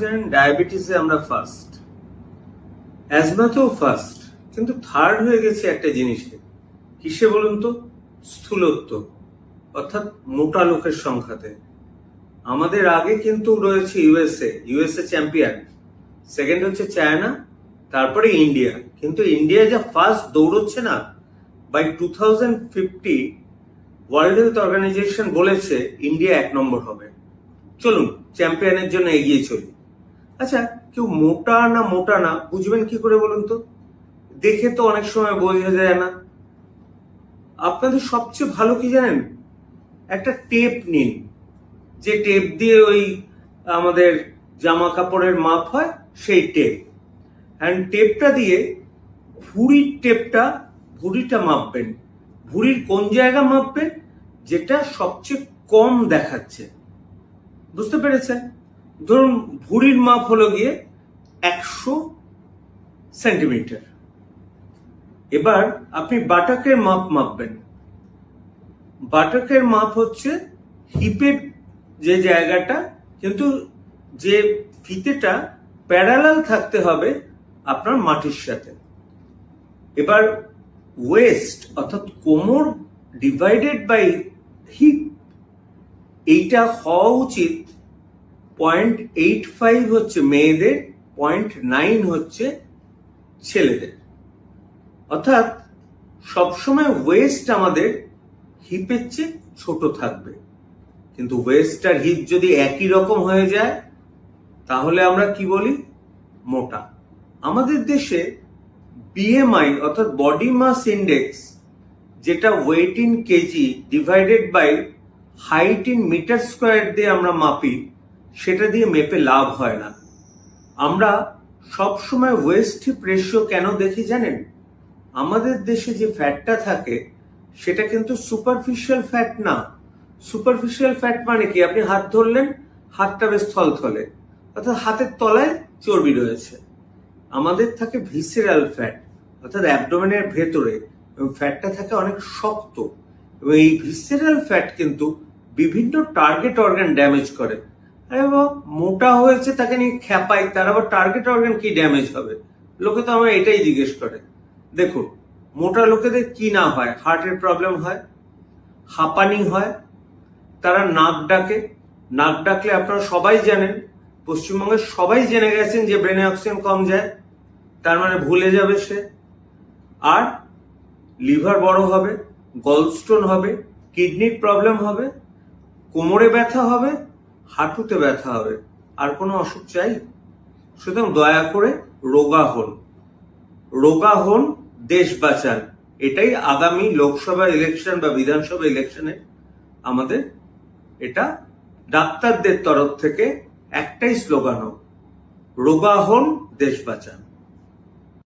জানেন ডায়াবেটিসে আমরা first, অ্যাজমাতেও first, কিন্তু থার্ড হয়ে গেছে একটা জিনিসে। কিসে বলুন তো? স্থূলত্ব, অর্থাৎ মোটা লোকের সংখ্যাতে। আমাদের আগে কিন্তু রয়েছে ইউএসএ চ্যাম্পিয়ন, সেকেন্ড হচ্ছে চায়না, তারপরে ইন্ডিয়া। কিন্তু ইন্ডিয়া যা ফার্স্ট দৌড়চ্ছে না, বাই 2050 ওয়ার্ল্ড হেলথ অর্গানাইজেশন বলেছে ইন্ডিয়া 1 নম্বর হবে। চলুন চ্যাম্পিয়নের জন্য এগিয়ে চলি। আচ্ছা, কেউ মোটা না বুঝবেন কি করে বলুন তো? দেখে তো অনেক সময় বোঝা যায় না। আপনাদের সবচেয়ে ভালো কি জানেন? একটা টেপ নিন, যে টেপ দিয়ে ওই আমাদের জামা কাপড়ের মাপ হয় সেই টেপ, অ্যান্ড টেপটা দিয়ে ভুঁড়িটা মাপবেন। ভুঁড়ির কোন জায়গা মাপবেন? যেটা সবচেয়ে কম দেখাচ্ছে। বুঝতে পেরেছেন? ধরুন ভুঁড়ির মাপ হলো গিয়ে 100 সেন্টিমিটার। এবার আপনি বাটাকের মাপ মাপবেন। বাটাকের মাপ হচ্ছে হিপের যে জায়গাটা, কিন্তু যে ফিতেটা প্যারালাল থাকতে হবে আপনার মাটির সাথে। এবার ওয়েস্ট অর্থাৎ কোমর ডিভাইডেড বাই হিপ, এইটা হওয়া উচিত 0.85 হচ্ছে মেয়েদের, 0.9 হচ্ছে ছেলেদের। অর্থাৎ সবসময় ওয়েস্ট আমাদের হিপের চেয়ে ছোট থাকবে। কিন্তু ওয়েস্ট আর হিপ যদি একই রকম হয়ে যায় তাহলে আমরা কি বলি? মোটা। আমাদের দেশে বিএমআই অর্থাৎ বডি মাস ইন্ডেক্স, যেটা weight in kg divided by height in metre square দিয়ে আমরা মাপি, সেটা দিয়ে মেপে লাভ হয় না। আমরা সবসময় ওয়েস্ট হিপ রেশিও কেন দেখি জানেন? আমাদের দেশে যে ফ্যাটটা থাকে সেটা কিন্তু সুপারফিশিয়াল ফ্যাট না। সুপারফিশিয়াল ফ্যাট মানে কি? আপনি হাত ধরলেন, হাতটা বেশ থলথলে, অর্থাৎ হাতের তলায় চর্বি রয়েছে। আমাদের থাকে ভিসেরাল ফ্যাট, অর্থাৎ অ্যাবডোমেনের ভেতরে, এবং ফ্যাটটা থাকে অনেক শক্ত। এবং এই ভিসেরাল ফ্যাট কিন্তু বিভিন্ন টার্গেট অর্গান ড্যামেজ করে। আরে বাবা, মোটা হয়েছে তাকে নিয়ে খ্যাপাই, তার আবার টার্গেট অর্গান কি ড্যামেজ হবে? লোকে তো আমার এটাই জিজ্ঞেস করে। দেখুন, মোটা লোকেদের কি না হয়? হার্টের প্রবলেম হয়, হাঁপানি হয়, তারা নাক ডাকে। নাক ডাকলে আপনারা সবাই জানেন, পশ্চিমবঙ্গের সবাই জেনে গেছেন যে ব্রেনে অক্সিজেন কম যায়, তার মানে ভুলে যাবে সে। আর লিভার বড় হবে, গলস্টোন হবে, কিডনির প্রবলেম হবে, কোমরে ব্যথা হবে, হাঁটুতে ব্যথা হবে। আর কোনো অসুখ চাই? সুতরাং দয়া করে রোগা হন, দেশ বাঁচান। এটাই আগামী লোকসভা ইলেকশন বা বিধানসভা ইলেকশনে আমাদের এটা ডাক্তারদের তরফ থেকে একটাই স্লোগান হোক, রোগা হন, দেশ বাঁচান।